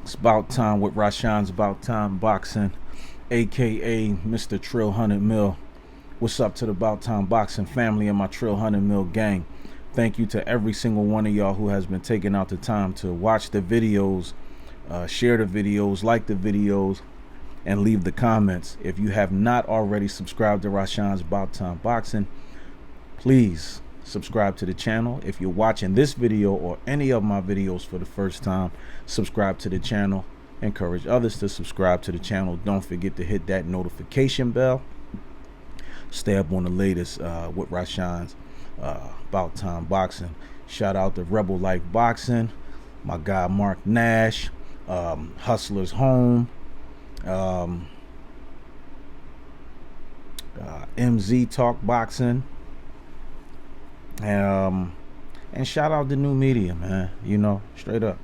It's about time with Rashawn's About Time Boxing, aka Mr. Trill 100 Mil. What's up to the About Time Boxing family and my Trill 100 Mil gang? Thank you to every single one of y'all who has been taking out the time to watch the videos, share the videos, like the videos, and leave the comments. If you have not already subscribed to Rashawn's About Time Boxing, please subscribe to the channel. If you're watching this video or any of my videos for the first time, subscribe to the channel. Encourage others to subscribe to the channel. Don't forget to hit that notification bell. Stay up on the latest with Rashawn's About Time Boxing. Shout out to Rebel Life Boxing, my guy Mark Nash, Hustler's Home, MZ Talk Boxing, and shout out to New Media, man. You know, straight up.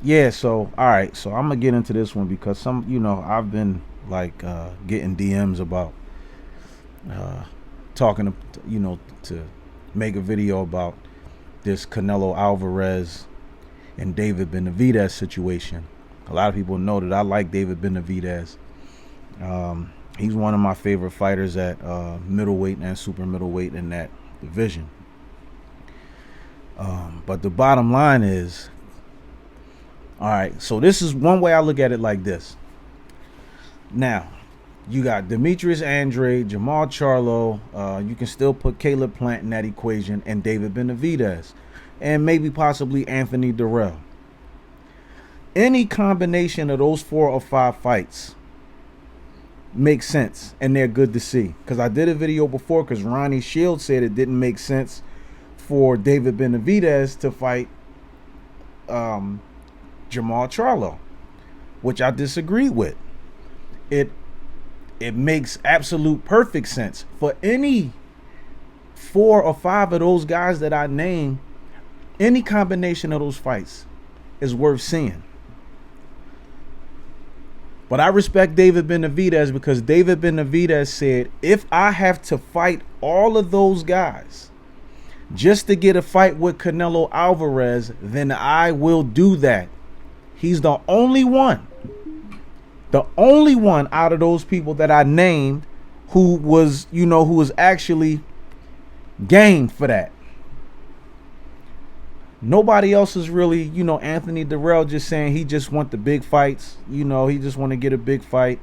Yeah, so all right, so I'm gonna get into this one because I've been like getting DMs about talking to make a video about this Canelo Alvarez and David Benevidez situation. A lot of people know that I like David Benevidez. He's one of my favorite fighters at middleweight and super middleweight in that division. But the bottom line is, all right, so this is one way I look at it like this. Now, you got Demetrius Andrade, Jamal Charlo, you can still put Caleb Plant in that equation, and David Benevidez, and maybe possibly Anthony Durrell. Any combination of those 4 or 5 fights makes sense, and they're good to see. Because I did a video before, because Ronnie Shields said it didn't make sense for David Benevidez to fight Jamal Charlo, which I disagreed with. It makes absolute perfect sense for any 4 or 5 of those guys that I named. Any combination of those fights is worth seeing. But I respect David Benevidez because David Benevidez said, if I have to fight all of those guys just to get a fight with Canelo Alvarez, then I will do that. He's the only one out of those people that I named who was actually game for that. Nobody else is really, Anthony Durrell just saying he just want the big fights. He just want to get a big fight.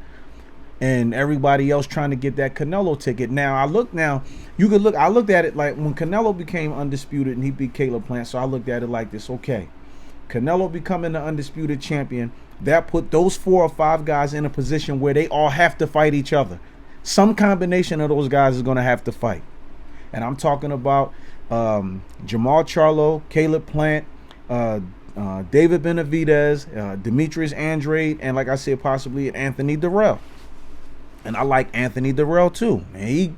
And everybody else trying to get that Canelo ticket. I looked at it like when Canelo became undisputed and he beat Caleb Plant. So I looked at it like this. Okay, Canelo becoming the undisputed champion, that put those 4 or 5 guys in a position where they all have to fight each other. Some combination of those guys is going to have to fight. And I'm talking about Jamal Charlo, Caleb Plant, David Benevidez, Demetrius Andrade, and like I said, possibly Anthony Durrell. And I like Anthony Durrell too. And he,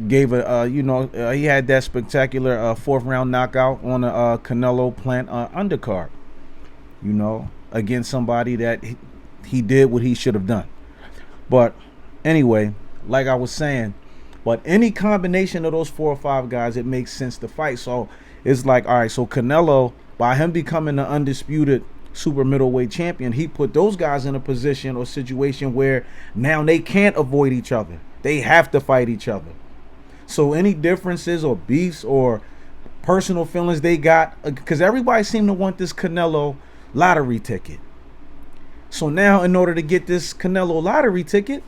gave he had that spectacular 4th round knockout on a Canelo Plant undercard. Against somebody that he did what he should have done. But anyway, like I was saying, but any combination of those 4 or 5 guys, it makes sense to fight. So it's like, all right, so Canelo, by him becoming the undisputed super middleweight champion, he put those guys in a position or situation where now they can't avoid each other. They have to fight each other. So any differences or beefs or personal feelings they got, because everybody seemed to want this Canelo lottery ticket. So now in order to get this Canelo lottery ticket,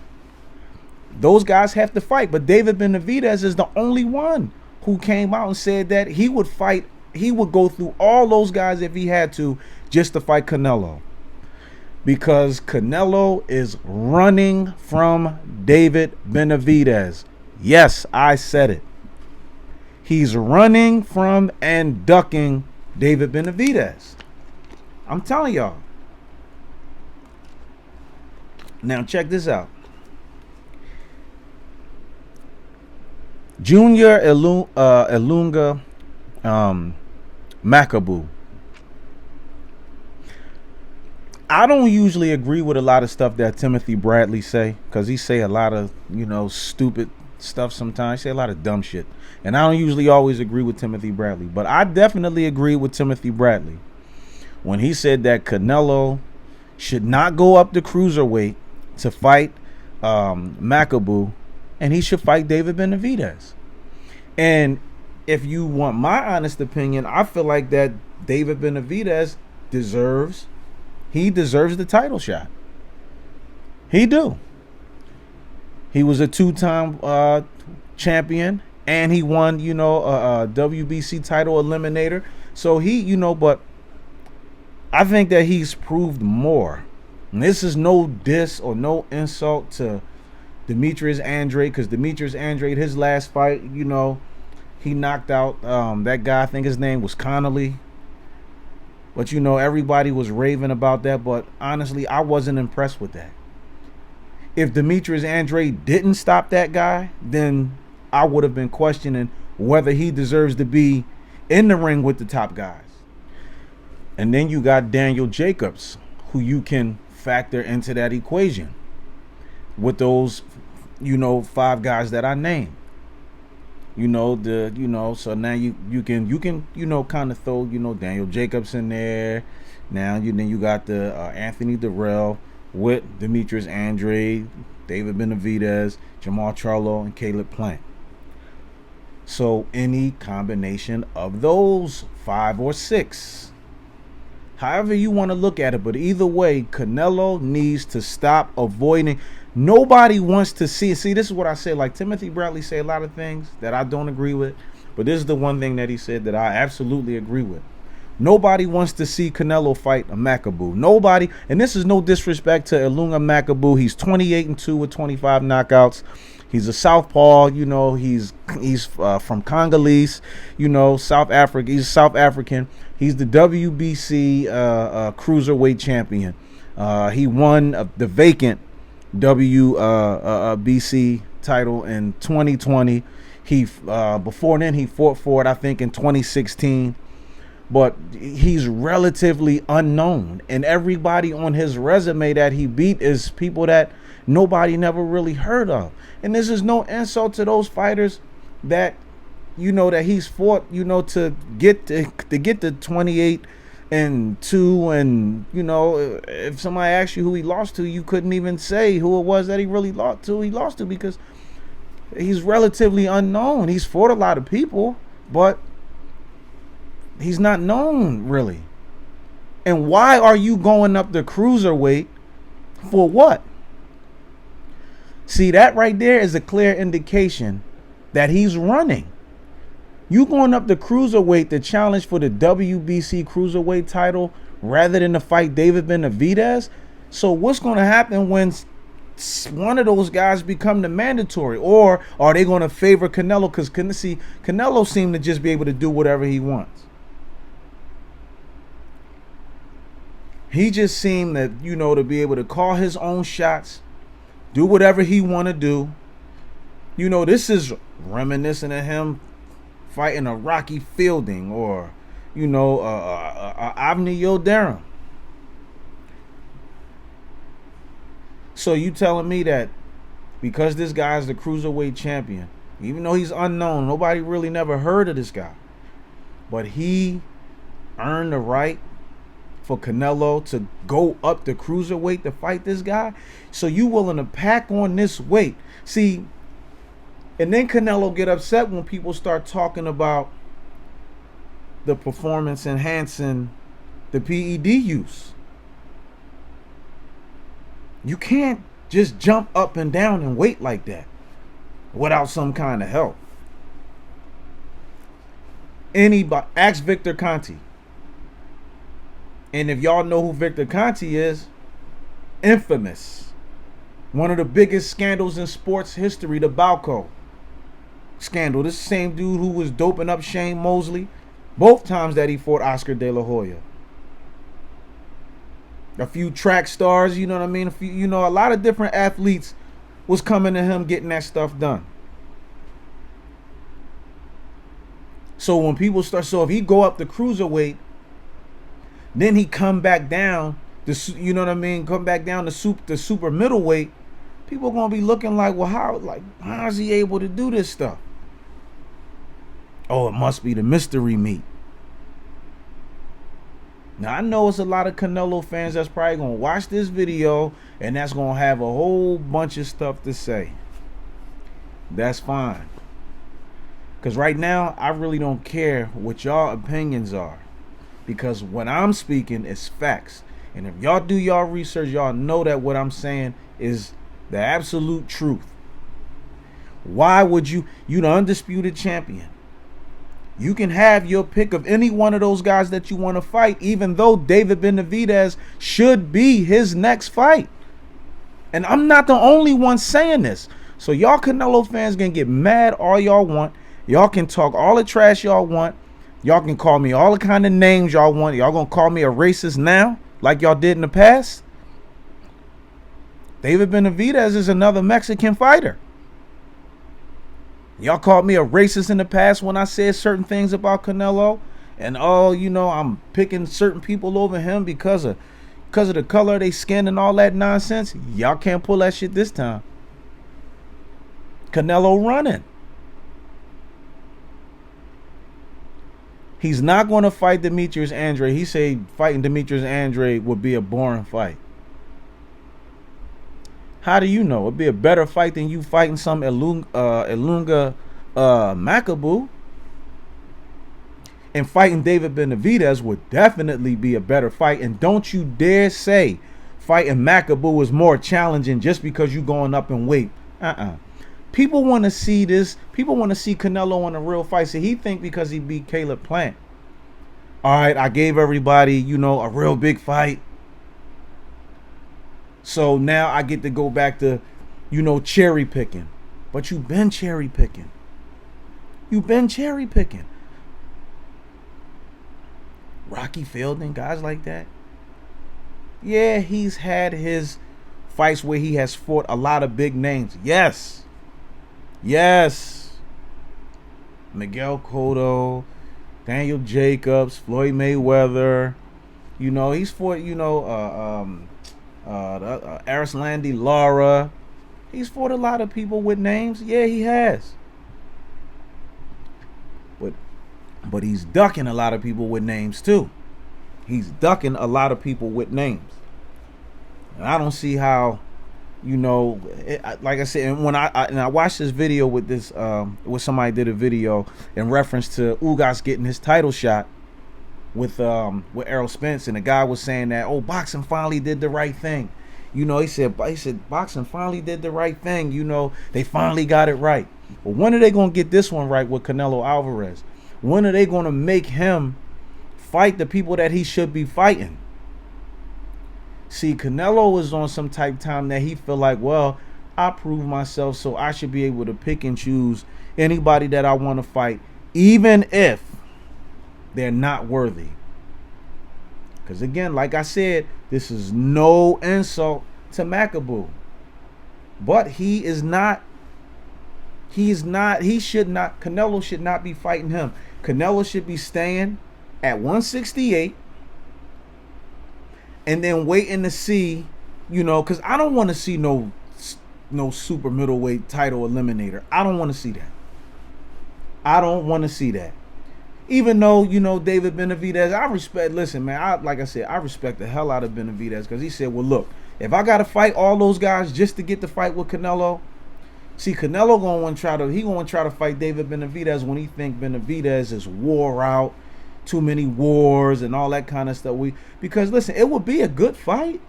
those guys have to fight. But David Benevidez is the only one who came out and said that he would fight. He would go through all those guys if he had to just to fight Canelo. Because Canelo is running from David Benevidez. Yes, I said it. He's running from and ducking David Benevidez. I'm telling y'all. Now check this out. Junior Ilunga Makabu. I don't usually agree with a lot of stuff that Timothy Bradley say, because he say a lot of stupid stuff sometimes. He say a lot of dumb shit, and I don't usually always agree with Timothy Bradley, but I definitely agree with Timothy Bradley when he said that Canelo should not go up to cruiserweight to fight Makabu, and he should fight David Benevidez. And if you want my honest opinion, I feel like that David Benevidez deserves the title shot. He do. He was a 2-time champion, and he won, a WBC title eliminator. So he, but I think that he's proved more. And this is no diss or no insult to Demetrius Andrade, because Demetrius Andrade, his last fight, he knocked out that guy. I think his name was Connolly. But, everybody was raving about that. But honestly, I wasn't impressed with that. If Demetrius Andrade didn't stop that guy, then I would have been questioning whether he deserves to be in the ring with the top guys. And then you got Daniel Jacobs, who you can factor into that equation with those, 5 guys that I named. So now you can kind of throw, Daniel Jacobs in there. Now then you got the Anthony Dirrell with Demetrius Andrade, David Benavidez, Jamal Charlo, and Caleb Plant. So any combination of those 5 or 6, however you want to look at it, but either way, Canelo needs to stop avoiding. Nobody wants to see. See, this is what I say. Like Timothy Bradley say a lot of things that I don't agree with, but this is the one thing that he said that I absolutely agree with. Nobody wants to see Canelo fight a Makabu. Nobody, and this is no disrespect to Ilunga Makabu. He's 28-2 with 25 knockouts. He's a southpaw. He's from Congolese. South Africa. He's South African. He's the WBC cruiserweight champion. He won the vacant WBC title in 2020. He before then he fought for it, I think, in 2016. But he's relatively unknown, and everybody on his resume that he beat is people that nobody never really heard of. And this is no insult to those fighters that that he's fought, to get the 28-2, and if somebody asks you who he lost to, you couldn't even say who it was that he really lost to, because he's relatively unknown. He's fought a lot of people, but he's not known really. And why are you going up the cruiserweight for what? See, that right there is a clear indication that he's running. You going up the cruiserweight to challenge for the WBC cruiserweight title rather than to fight David Benavidez. So what's going to happen when one of those guys become the mandatory? Or are they going to favor Canelo? Because Canelo seemed to just be able to do whatever he wants. He just seemed that, to be able to call his own shots, do whatever he want to do. This is reminiscent of him fighting a Rocky Fielding or, Avni Yildirim. So you telling me that because this guy is the cruiserweight champion, even though he's unknown, nobody really never heard of this guy, but he earned the right for Canelo to go up the cruiserweight to fight this guy? So you willing to pack on this weight? See, and then Canelo get upset when people start talking about the performance enhancing the PED use. You can't just jump up and down and weight like that without some kind of help. Anybody, ask Victor Conti. And if y'all know who Victor Conti is, infamous. One of the biggest scandals in sports history, the Balco scandal. This same dude who was doping up Shane Mosley both times that he fought Oscar De La Hoya. A few track stars, you know what I mean? A lot of different athletes was coming to him getting that stuff done. So when people start, so if he go up the cruiserweight, then he come back down, come back down to super middleweight, people are gonna be looking like, well, how is he able to do this stuff? Oh, it must be the mystery meat. Now, I know it's a lot of Canelo fans that's probably going to watch this video and that's going to have a whole bunch of stuff to say. That's fine. Because right now, I really don't care what y'all opinions are. Because what I'm speaking is facts. And if y'all do y'all research, y'all know that what I'm saying is the absolute truth. Why would you the undisputed champion? You can have your pick of any one of those guys that you want to fight, even though David Benevidez should be his next fight. And I'm not the only one saying this. So y'all Canelo fans can get mad all y'all want. Y'all can talk all the trash y'all want. Y'all can call me all the kind of names y'all want. Y'all gonna call me a racist now, like y'all did in the past? David Benevidez is another Mexican fighter. Y'all called me a racist in the past when I said certain things about Canelo. And I'm picking certain people over him because of the color of their skin and all that nonsense. Y'all can't pull that shit this time. Canelo running. He's not going to fight Demetrius Andrade. He said fighting Demetrius Andrade would be a boring fight. How do you know? It'd be a better fight than you fighting some Ilunga Makabu. And fighting David Benevidez would definitely be a better fight. And don't you dare say fighting Makabu is more challenging just because you're going up in weight. People want to see this. People want to see Canelo in a real fight. So he think because he beat Caleb Plant. All right, I gave everybody, a real big fight. So now I get to go back to, cherry picking. But you've been cherry picking. You've been cherry picking. Rocky Fielding, guys like that. Yeah, he's had his fights where he has fought a lot of big names. Yes. Miguel Cotto, Daniel Jacobs, Floyd Mayweather. He's fought, Arislandi Lara. He's fought a lot of people with names. Yeah, he has. But he's ducking a lot of people with names too. He's ducking a lot of people with names. And I don't see how, like I said, and when I watched this video with this, where somebody did a video in reference to Ugas getting his title shot with Errol Spence, and the guy was saying that, boxing finally did the right thing. He said boxing finally did the right thing. They finally got it right. But when are they gonna get this one right with Canelo Alvarez? When are they gonna make him fight the people that he should be fighting? See, Canelo is on some type of time that he feel like, well, I proved myself, so I should be able to pick and choose anybody that I want to fight, even if they're not worthy. Because again, like I said, this is no insult to Makabu. But Canelo should not be fighting him. Canelo should be staying at 168 and then waiting to see, because I don't want to see no super middleweight title eliminator. I don't want to see that. Even though, David Benevidez, I respect, listen, man, like I said, I respect the hell out of Benevidez because he said, well, look, if I got to fight all those guys just to get the fight with Canelo, see, Canelo going to try to fight David Benevidez when he think Benevidez is wore out, too many wars and all that kind of stuff. Because listen, it would be a good fight.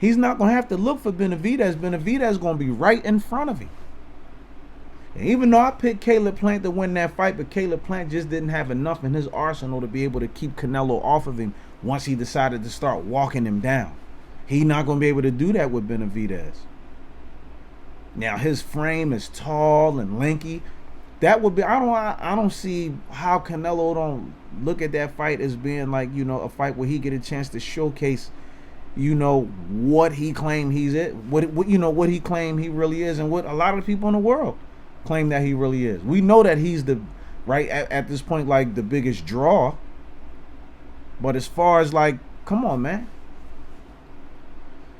He's not going to have to look for Benevidez. Benevidez is going to be right in front of him. And even though I picked Caleb Plant to win that fight, but Caleb Plant just didn't have enough in his arsenal to be able to keep Canelo off of him once he decided to start walking him down. He's not going to be able to do that with Benevidez. Now his frame is tall and lanky. That would be, I don't see how Canelo don't look at that fight as being like, a fight where he get a chance to showcase, what he claimed he's it, what he claimed he really is, and what a lot of people in the world claim that he really is. We know that he's at this point, like the biggest draw. But as far as like, come on, man.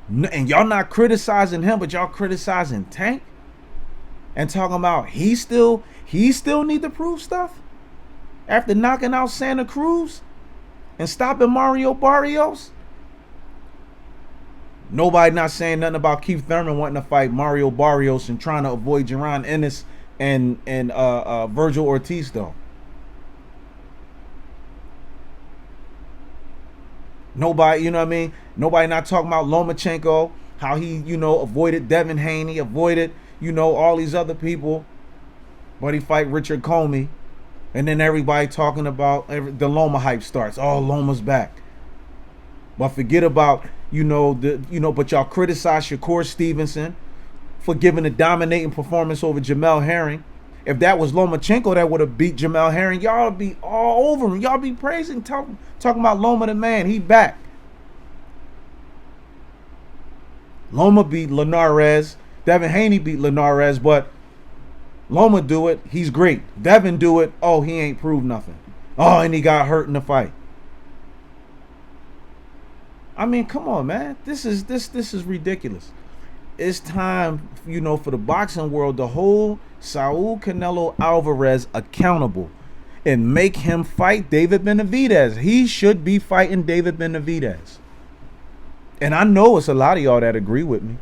And y'all not criticizing him, but y'all criticizing Tank and talking about he still need to prove stuff after knocking out Santa Cruz. and stopping Mario Barrios? Nobody not saying nothing about Keith Thurman wanting to fight Mario Barrios and trying to avoid Jaron Ennis and Virgil Ortiz though. Nobody, you know what I mean? Nobody not talking about Lomachenko, how he, you know, avoided Devin Haney, avoided, you know, all these other people, but he fight Richard Comey, and then everybody talking about the Loma hype starts. Oh, Loma's back, but forget about, you know, but y'all criticize Shakur Stevenson for giving a dominating performance over Jamel Herring. If that was Lomachenko that would have beat Jamel Herring, y'all be all over him. Y'all be praising, talking about Loma the man. He back. Loma beat Linares. Devin Haney beat Linares, but Loma do it. He's great. Devin do it. Oh, he ain't proved nothing. Oh, and he got hurt in the fight. I mean, come on, man. This is ridiculous. It's time, you know, for the boxing world to hold Saul Canelo Alvarez accountable and make him fight David Benevidez. He should be fighting David Benevidez. And I know it's a lot of y'all that agree with me.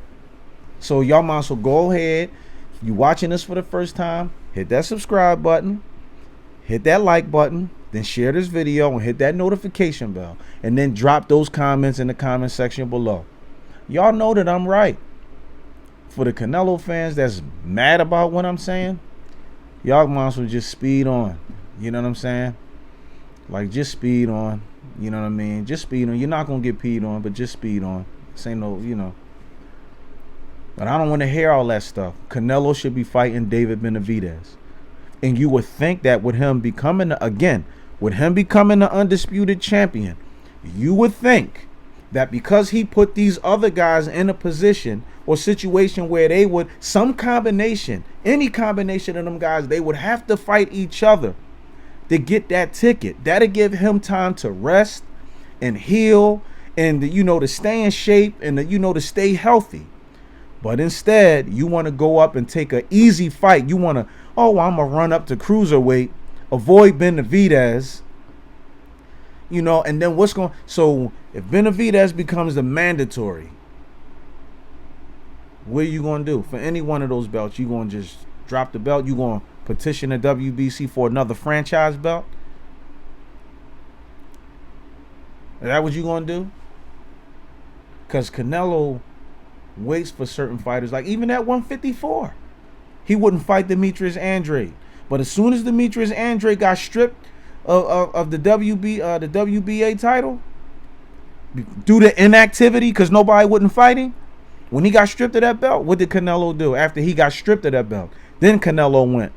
So y'all might as well go ahead. If you watching this for the first time, hit that subscribe button, hit that like button, then share this video and hit that notification bell. And then drop those comments in the comment section below. Y'all know that I'm right. For the Canelo fans that's mad about what I'm saying, y'all might as well just speed on. You know what I'm saying? Like, just speed on. You know what I mean? Just speed on. You're not going to get peed on, but just speed on. This ain't no, you know. But I don't want to hear all that stuff. Canelo should be fighting David Benavidez. And you would think that with him becoming, with him becoming the undisputed champion, you would think that because he put these other guys in a position or situation where they would, some combination, any combination of them guys, they would have to fight each other to get that ticket. That'll give him time to rest and heal and, you know, to stay in shape and, you know, to stay healthy. But instead, you want to go up and take an easy fight. You want to, oh, I'm going to run up to cruiserweight, avoid Benavidez, you know, and then what's going, so if Benavidez becomes the mandatory, what are you going to do? For any one of those belts, you going to just drop the belt? You going to petition the WBC for another franchise belt? Is that what you going to do? Because Canelo waits for certain fighters. Like even at 154, he wouldn't fight Demetrius Andrade. But as soon as Demetrius Andrade got stripped of the WBA title due to inactivity because nobody wouldn't fight him, when he got stripped of that belt, what did Canelo do after he got stripped of that belt? Then Canelo went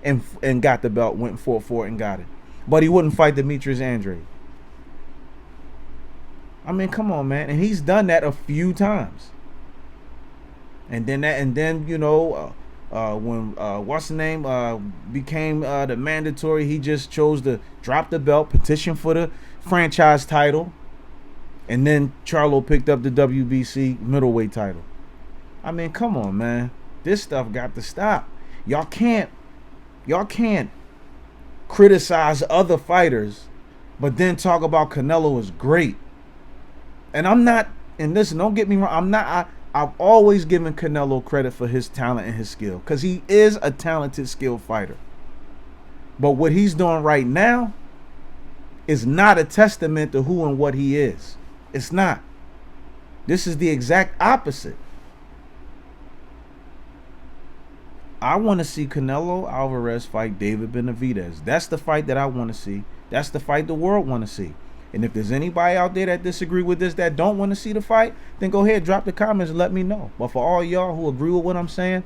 and got the belt, went for it and got it. But he wouldn't fight Demetrius Andrade. I mean, come on, man. And he's done that a few times. And then you know, when what's the name became the mandatory, he just chose to drop the belt, petition for the franchise title. And then Charlo picked up the WBC middleweight title. I mean, come on, man. This stuff got to stop. Y'all can't criticize other fighters, but then talk about Canelo is great. And I'm not, and listen, don't get me wrong, I've always given Canelo credit for his talent and his skill, because he is a talented, skilled fighter. But what he's doing right now is not a testament to who and what he is. It's not. This is the exact opposite. I want to see Canelo Alvarez fight David Benavidez. That's the fight that I want to see. That's the fight the world want to see. And if there's anybody out there that disagree with this, that don't want to see the fight, then go ahead, drop the comments and let me know. But for all y'all who agree with what I'm saying,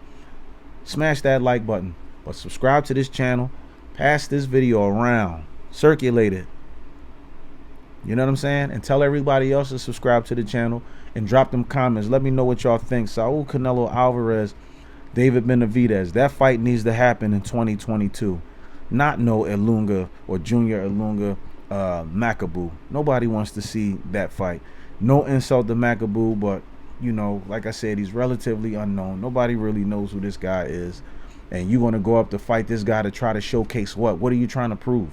smash that like button. But subscribe to this channel. Pass this video around. Circulate it. You know what I'm saying? And tell everybody else to subscribe to the channel and drop them comments. Let me know what y'all think. Saul Canelo Alvarez, David Benavidez. That fight needs to happen in 2022. Not no Ilunga or Junior Ilunga Makabu. Nobody wants to see that fight. No insult to Makabu, but you know, like I said, he's relatively unknown. Nobody really knows who this guy is. And you're going to go up to fight this guy to try to showcase what? What are you trying to prove?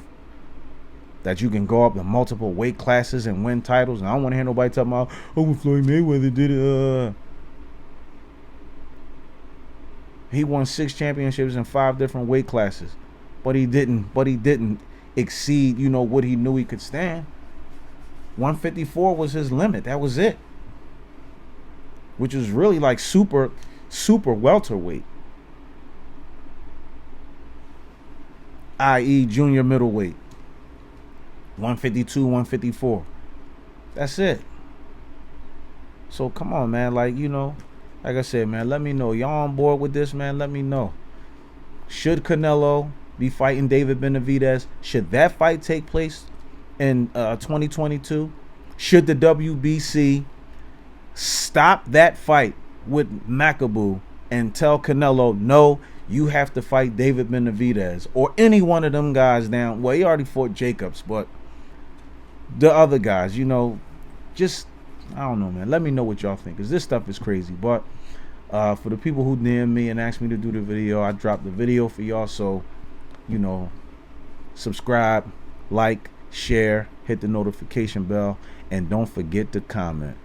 that you can go up to multiple weight classes and win titles. And I don't want to hear nobody talking about, oh, Floyd Mayweather did it. He won 6 championships in 5 different weight classes, but he didn't exceed, you know, what he knew he could stand. 154 was his limit. That was it. Which was really like super welterweight, i.e. junior middleweight. 152, 154. That's it. So come on, man. Like, you know, like I said, man, let me know. Y'all on board with this, man? Let me know. Should Canelo be fighting David Benevidez? Should that fight take place in 2022? Should the WBC stop that fight with Macaboo and tell Canelo, no, you have to fight David Benevidez or any one of them guys down? Well, he already fought Jacobs, but the other guys, you know, just, I don't know, man. Let me know what y'all think, because this stuff is crazy. But for the people who DM me and asked me to do the video, I dropped the video for y'all. So, you know, subscribe, like, share, hit the notification bell, and don't forget to comment.